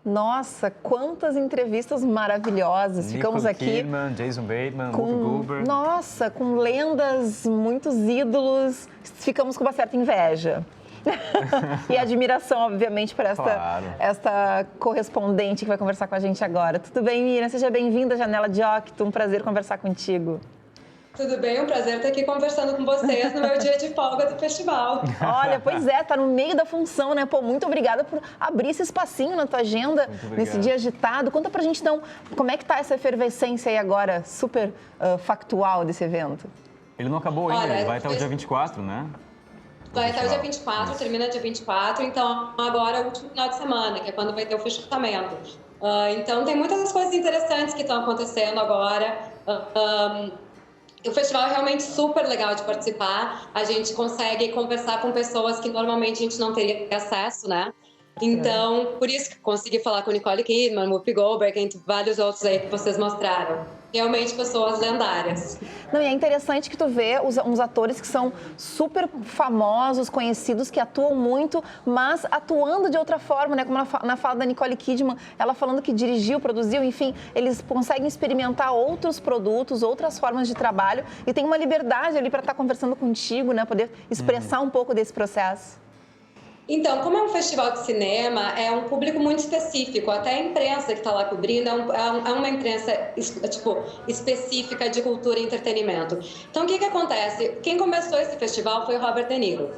Nossa, quantas entrevistas maravilhosas. Ficamos Nicole aqui Kidman, Jason Bateman, Whoopi Goldberg. Nossa, com lendas, muitos ídolos. Ficamos com uma certa inveja. E admiração, obviamente, por esta correspondente que vai conversar com a gente agora. Tudo bem, Miriam? Seja bem-vinda à Janela de Octo. Um prazer conversar contigo. Tudo bem? Um prazer estar aqui conversando com vocês no meu dia de folga do festival. Olha, pois é, tá no meio da função, né? Pô, muito obrigada por abrir esse espacinho na tua agenda nesse dia agitado. Conta pra gente, então, como é que tá essa efervescência aí agora, super factual desse evento? Ele não acabou ainda, ele vai até o dia 24, né? Vai até o dia 24, termina dia 24, então agora é o último final de semana, que é quando vai ter o fechamento. Então tem muitas coisas interessantes que estão acontecendo agora. O festival é realmente super legal de participar, a gente consegue conversar com pessoas que normalmente a gente não teria acesso, né? Então, por isso que consegui falar com Nicole Kidman, Whoopi Goldberg, entre vários outros aí que vocês mostraram. Realmente pessoas lendárias. Não, e é interessante que tu vê uns atores que são super famosos, conhecidos, que atuam muito, mas atuando de outra forma, né? Como na fala da Nicole Kidman, ela falando que dirigiu, produziu, enfim, eles conseguem experimentar outros produtos, outras formas de trabalho e tem uma liberdade ali para estar conversando contigo, né? Poder expressar um pouco desse processo. Então, como é um festival de cinema, é um público muito específico. Até a imprensa que está lá cobrindo é uma imprensa específica de cultura e entretenimento. Então, o que acontece? Quem começou esse festival foi o Robert De Niro.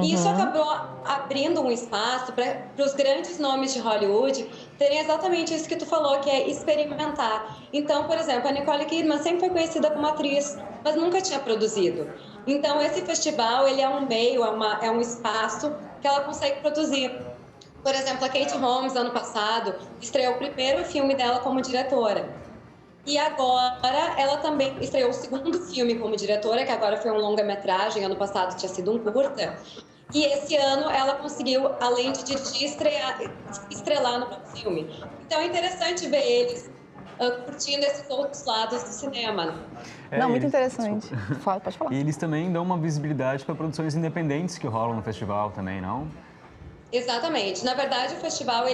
E isso acabou abrindo um espaço para os grandes nomes de Hollywood terem exatamente isso que tu falou, que é experimentar. Então, por exemplo, a Nicole Kidman sempre foi conhecida como atriz, mas nunca tinha produzido. Então, esse festival, ele é um meio, é um espaço que ela consegue produzir. Por exemplo, a Katie Holmes, ano passado, estreou o primeiro filme dela como diretora. E agora, ela também estreou o segundo filme como diretora, que agora foi um longa-metragem, ano passado tinha sido um curta. E esse ano ela conseguiu, além de dirigir, estrelar no próprio filme. Então é interessante ver eles curtindo esses outros lados do cinema. Não, muito interessante. Pode falar. E eles também dão uma visibilidade para produções independentes que rolam no festival também, não? Exatamente. Na verdade, o festival,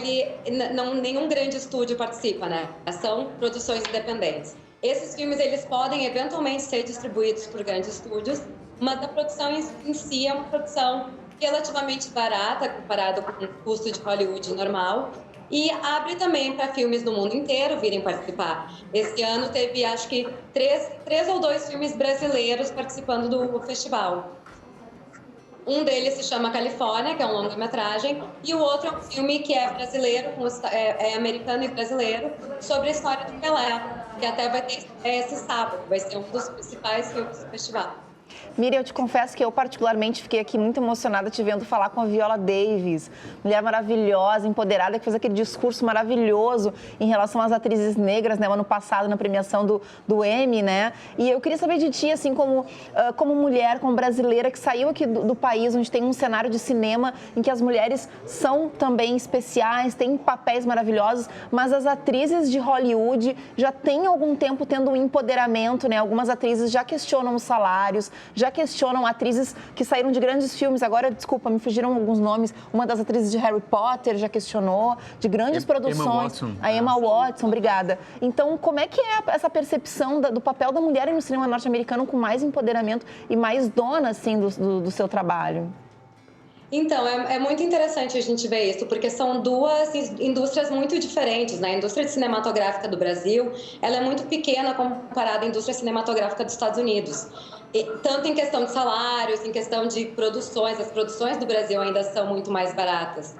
nenhum grande estúdio participa, né? São produções independentes. Esses filmes, eles podem eventualmente ser distribuídos por grandes estúdios, mas a produção em si é uma produção relativamente barata, comparado com o custo de Hollywood normal, e abre também para filmes do mundo inteiro virem participar. Esse ano teve, acho que, três ou dois filmes brasileiros participando do festival. Um deles se chama Califórnia, que é um longa-metragem, e o outro é um filme que é brasileiro, é americano e brasileiro, sobre a história do Pelé, que até vai ter esse sábado, vai ser um dos principais filmes do festival. Miriam, eu te confesso que eu particularmente fiquei aqui muito emocionada te vendo falar com a Viola Davis, mulher maravilhosa, empoderada, que fez aquele discurso maravilhoso em relação às atrizes negras, né, ano passado na premiação do Emmy, né? E eu queria saber de ti, assim, como mulher, como brasileira, que saiu aqui do país, onde tem um cenário de cinema em que as mulheres são também especiais, têm papéis maravilhosos, mas as atrizes de Hollywood já têm algum tempo tendo um empoderamento, né? Algumas atrizes já questionam os salários, já questionam atrizes que saíram de grandes filmes. Agora, desculpa, me fugiram alguns nomes. Uma das atrizes de Harry Potter já questionou, de grandes produções. Emma Watson. A Emma Watson, obrigada. Então, como é que é essa percepção do papel da mulher no cinema norte-americano com mais empoderamento e mais dona, assim, do seu trabalho? Então, é muito interessante a gente ver isso, porque são duas indústrias muito diferentes, né? A indústria cinematográfica do Brasil, ela é muito pequena comparada à indústria cinematográfica dos Estados Unidos. Tanto em questão de salários, em questão de produções, as produções do Brasil ainda são muito mais baratas.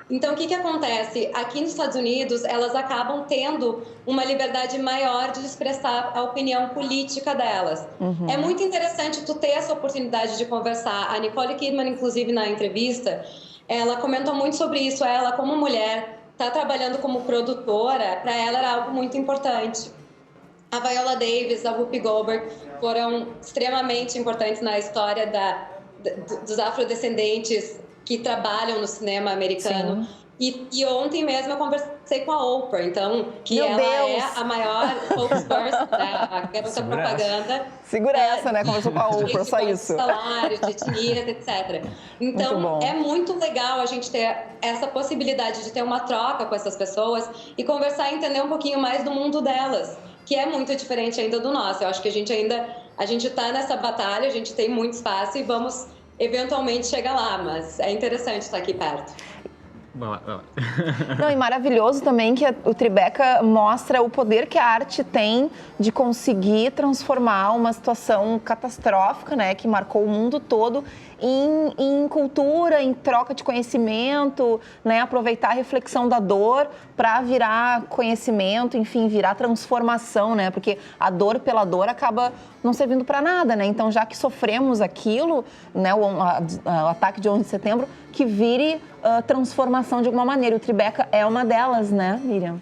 Então, o que acontece? Aqui nos Estados Unidos, elas acabam tendo uma liberdade maior de expressar a opinião política delas. É muito interessante tu ter essa oportunidade de conversar. A Nicole Kidman, inclusive, na entrevista, ela comentou muito sobre isso. Ela, como mulher, está trabalhando como produtora, para ela era algo muito importante. A Viola Davis, a Whoopi Goldberg foram extremamente importantes na história dos afrodescendentes que trabalham no cinema americano. E ontem mesmo eu conversei com a Oprah, então, que Meu ela Deus! é a maior spokesperson, né, a garota propaganda. Segura essa, né? Conversou com a Oprah, de só isso. De salário, de etnias, etc. Então, Muito bom. é muito legal a gente ter essa possibilidade de ter uma troca com essas pessoas e conversar e entender um pouquinho mais do mundo delas, que é muito diferente ainda do nosso. Eu acho que a gente está nessa batalha, a gente tem muito espaço e vamos eventualmente chegar lá, mas é interessante estar aqui perto. Vai lá. Não, e maravilhoso também que o Tribeca mostra o poder que a arte tem de conseguir transformar uma situação catastrófica, né, que marcou o mundo todo, em cultura, em troca de conhecimento, né, aproveitar a reflexão da dor para virar conhecimento, enfim, virar transformação, né, porque a dor pela dor acaba não servindo para nada, né, então já que sofremos aquilo, né, o ataque de 11 de setembro, que vire transformação de alguma maneira. O Tribeca é uma delas, né, Miriam?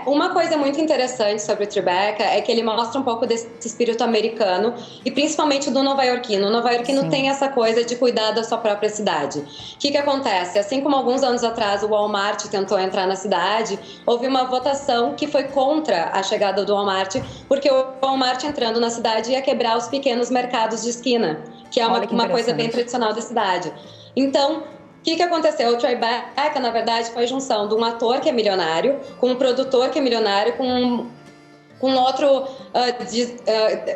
Uma coisa muito interessante sobre o Tribeca é que ele mostra um pouco desse espírito americano e principalmente do nova-iorquino. O nova-iorquino tem essa coisa de cuidar da sua própria cidade. O que acontece? Assim como alguns anos atrás o Walmart tentou entrar na cidade, houve uma votação que foi contra a chegada do Walmart, porque o Walmart entrando na cidade ia quebrar os pequenos mercados de esquina, que é uma coisa bem tradicional da cidade. Então, o que aconteceu? O Tribeca, na verdade, foi a junção de um ator que é milionário, com um produtor que é milionário, com outro,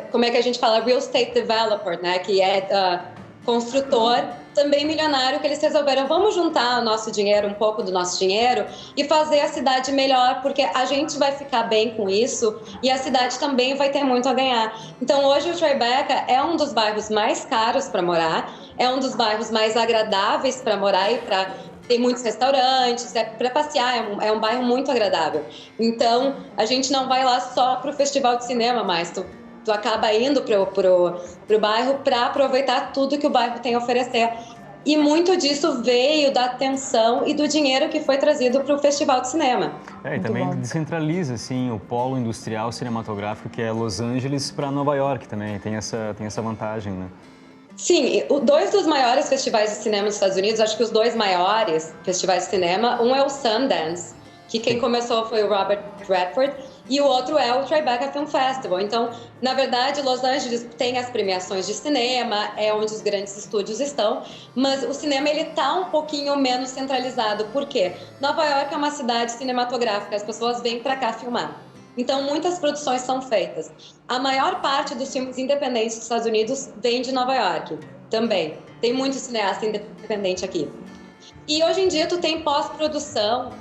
como é que a gente fala? Real estate developer, né? Que é construtor, também milionário, que eles resolveram, vamos juntar o nosso dinheiro, um pouco do nosso dinheiro, e fazer a cidade melhor, porque a gente vai ficar bem com isso e a cidade também vai ter muito a ganhar. Então, hoje o Tribeca é um dos bairros mais caros para morar, é um dos bairros mais agradáveis para morar e tem muitos restaurantes, para passear, é um bairro muito agradável. Então, a gente não vai lá só para o festival de cinema, mas tu acaba indo pro bairro para aproveitar tudo que o bairro tem a oferecer. E muito disso veio da atenção e do dinheiro que foi trazido para o Festival de Cinema. E também descentraliza assim, o polo industrial cinematográfico que é Los Angeles para Nova York também, tem essa vantagem, né? Sim, dois dos maiores festivais de cinema dos Estados Unidos, acho que os dois maiores festivais de cinema, um é o Sundance, que quem começou foi o Robert Redford, e o outro é o Tribeca Film Festival. Então, na verdade, Los Angeles tem as premiações de cinema, é onde os grandes estúdios estão, mas o cinema ele tá um pouquinho menos centralizado. Por quê? Nova York é uma cidade cinematográfica, as pessoas vêm para cá filmar. Então, muitas produções são feitas. A maior parte dos filmes independentes dos Estados Unidos vem de Nova York também. Tem muito cineasta independente aqui. E hoje em dia, tu tem pós-produção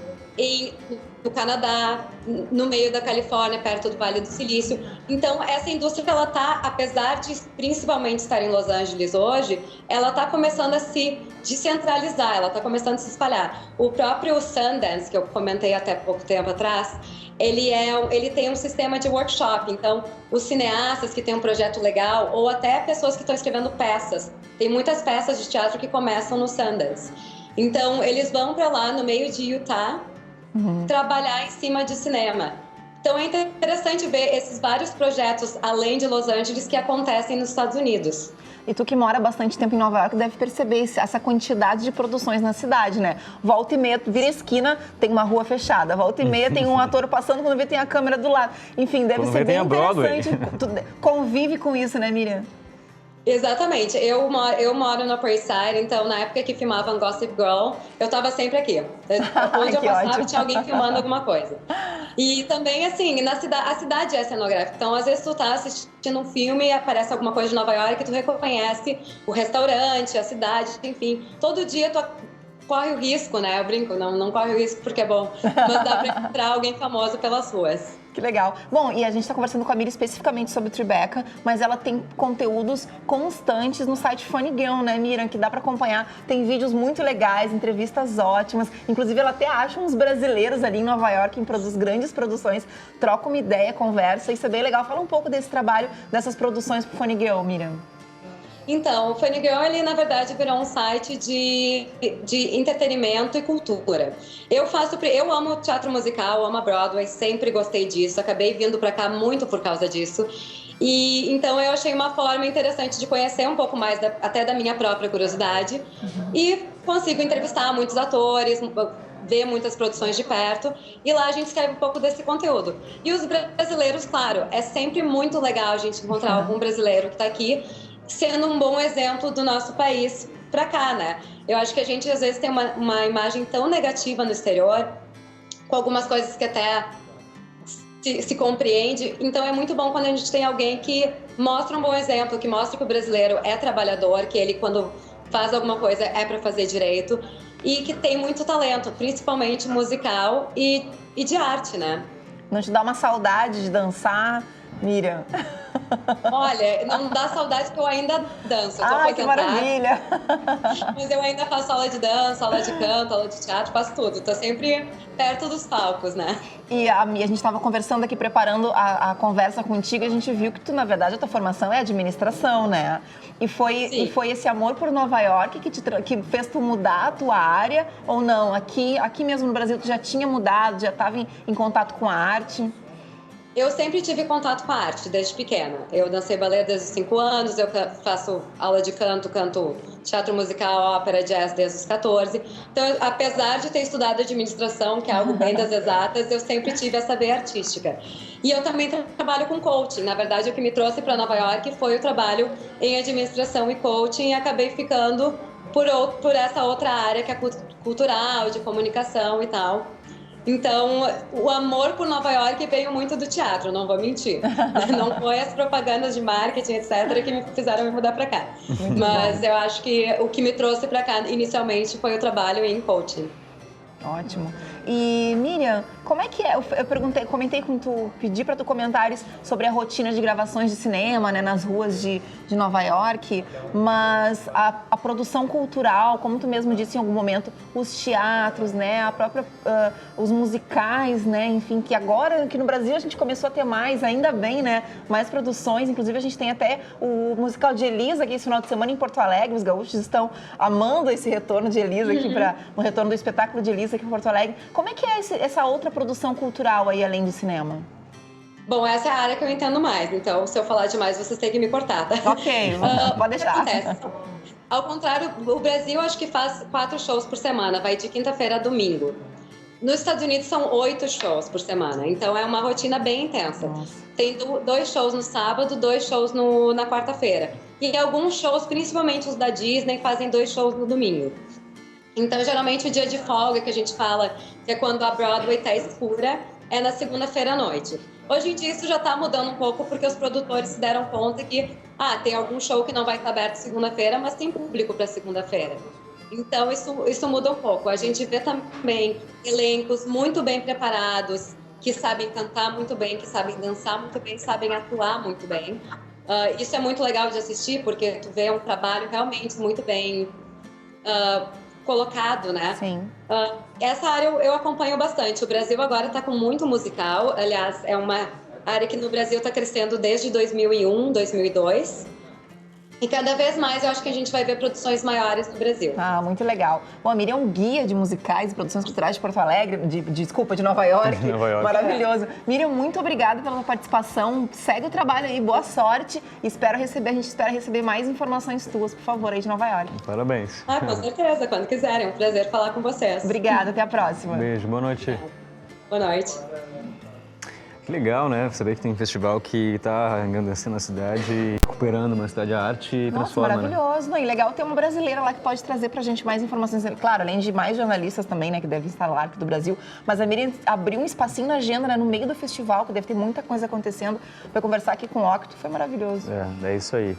no Canadá, no meio da Califórnia, perto do Vale do Silício. Então, essa indústria, ela tá, apesar de principalmente estar em Los Angeles hoje, ela tá começando a se descentralizar, ela tá começando a se espalhar. O próprio Sundance, que eu comentei até pouco tempo atrás, ele tem um sistema de workshop. Então, os cineastas que têm um projeto legal, ou até pessoas que estão escrevendo peças, tem muitas peças de teatro que começam no Sundance. Então, eles vão para lá, no meio de Utah, trabalhar em cima de cinema. Então é interessante ver esses vários projetos, além de Los Angeles, que acontecem nos Estados Unidos. E tu que mora bastante tempo em Nova York deve perceber essa quantidade de produções na cidade, né? Volta e meia, vira esquina, tem uma rua fechada. Volta e meia tem um ator passando, quando vê tem a câmera do lado. Enfim, deve ser bem interessante. Tu convive com isso, né, Miriam? Exatamente. Eu moro no Upper East Side, então na época que filmavam Gossip Girl, eu tava sempre aqui. Onde eu passava tinha alguém filmando alguma coisa. E também, assim, a cidade é cenográfica. Então, às vezes tu tá assistindo um filme e aparece alguma coisa de Nova York e tu reconhece o restaurante, a cidade, enfim. Todo dia tu corre o risco, né? Eu brinco, não corre o risco porque é bom. Mas dá pra encontrar alguém famoso pelas ruas. Que legal. Bom, e a gente está conversando com a Miri especificamente sobre o Tribeca, mas ela tem conteúdos constantes no site Funny Girl, né, Miriam? Que dá para acompanhar. Tem vídeos muito legais, entrevistas ótimas. Inclusive, ela até acha uns brasileiros ali em Nova York, em grandes produções. Troca uma ideia, conversa. Isso é bem legal. Fala um pouco desse trabalho, dessas produções pro Funny Girl, Miriam. Então, o Funny Girl, ele, na verdade, virou um site de entretenimento e cultura. Eu amo teatro musical, amo a Broadway, sempre gostei disso, acabei vindo para cá muito por causa disso. E então eu achei uma forma interessante de conhecer um pouco mais, até da minha própria curiosidade. E consigo entrevistar muitos atores, vê muitas produções de perto, e lá a gente escreve um pouco desse conteúdo. E os brasileiros, claro, é sempre muito legal a gente encontrar algum brasileiro que está aqui, sendo um bom exemplo do nosso país para cá, né? Eu acho que a gente, às vezes, tem uma imagem tão negativa no exterior, com algumas coisas que até se compreende. Então, é muito bom quando a gente tem alguém que mostra um bom exemplo, que mostra que o brasileiro é trabalhador, que ele, quando faz alguma coisa, é para fazer direito, e que tem muito talento, principalmente musical e de arte, né? Não te dá uma saudade de dançar, Miriam? Olha, não dá saudade porque eu ainda danço. Eu tô Ai, que maravilha! Mas eu ainda faço aula de dança, aula de canto, aula de teatro, faço tudo. Tô sempre perto dos palcos, né? E a gente estava conversando aqui, preparando a conversa contigo, e a gente viu que tu, na verdade, a tua formação é administração, né? E foi esse amor por Nova York que fez tu mudar a tua área, ou não? Aqui mesmo no Brasil tu já tinha mudado, já estava em contato com a arte? Eu sempre tive contato com a arte, desde pequena. Eu dancei balé desde os 5 anos, eu faço aula de canto teatro musical, ópera, jazz desde os 14. Então, apesar de ter estudado administração, que é algo bem das exatas, eu sempre tive essa veia artística. E eu também trabalho com coaching. Na verdade, o que me trouxe para Nova York foi o trabalho em administração e coaching, e acabei ficando por essa outra área que é cultural, de comunicação e tal. Então, o amor por Nova York veio muito do teatro, não vou mentir. Não foi as propagandas de marketing, etc., que me fizeram me mudar para cá. Mas eu acho que o que me trouxe para cá inicialmente foi o trabalho em coaching. Ótimo. E, Miriam, como é que é? Eu comentei com tu, pedi para tu comentares sobre a rotina de gravações de cinema, né, nas ruas de Nova York, mas a produção cultural, como tu mesmo disse em algum momento, os teatros, né, os musicais, né, enfim, que agora aqui no Brasil a gente começou a ter mais, ainda bem, né, mais produções. Inclusive a gente tem até o musical de Elisa aqui esse final de semana em Porto Alegre. Os gaúchos estão amando esse retorno de Elisa aqui o retorno do espetáculo de Elisa aqui em Porto Alegre. Como é que é essa outra produção cultural aí, além do cinema? Bom, essa é a área que eu entendo mais, então se eu falar demais, vocês têm que me cortar, tá? Ok, pode deixar. O que acontece? Ao contrário, o Brasil acho que faz 4 shows por semana, vai de quinta-feira a domingo. Nos Estados Unidos são 8 shows por semana, então é uma rotina bem intensa. Nossa. Tem 2 shows no sábado, 2 shows na quarta-feira. E alguns shows, principalmente os da Disney, fazem 2 shows no domingo. Então, geralmente, o dia de folga que a gente fala, que é quando a Broadway está escura, é na segunda-feira à noite. Hoje em dia, isso já está mudando um pouco, porque os produtores se deram conta que tem algum show que não vai estar aberto segunda-feira, mas tem público para segunda-feira. Então, isso muda um pouco. A gente vê também elencos muito bem preparados, que sabem cantar muito bem, que sabem dançar muito bem, sabem atuar muito bem. Isso é muito legal de assistir, porque tu vê um trabalho realmente muito bem colocado, né? Sim. Essa área eu acompanho bastante. O Brasil agora está com muito musical. Aliás, é uma área que no Brasil está crescendo desde 2001, 2002. E cada vez mais eu acho que a gente vai ver produções maiores no Brasil. Muito legal. Bom, a Miriam é um guia de musicais e produções culturais de Porto Alegre, de Nova York. Nova York. Maravilhoso. Miriam, muito obrigada pela participação. Segue o trabalho aí, boa sorte. A gente espera receber mais informações tuas, por favor, aí de Nova York. Parabéns. Com certeza, quando quiserem. É um prazer falar com vocês. Obrigada, até a próxima. Beijo, boa noite. Boa noite. Que legal, né? Saber que tem um festival que está engrandecendo a cidade, recuperando uma cidade de arte e transforma, maravilhoso, né? E legal ter uma brasileira lá que pode trazer pra gente mais informações. Claro, além de mais jornalistas também, né, que devem estar lá aqui do Brasil. Mas a Miriam abriu um espacinho na agenda, né, no meio do festival, que deve ter muita coisa acontecendo, para conversar aqui com o Octo. Foi maravilhoso. É isso aí.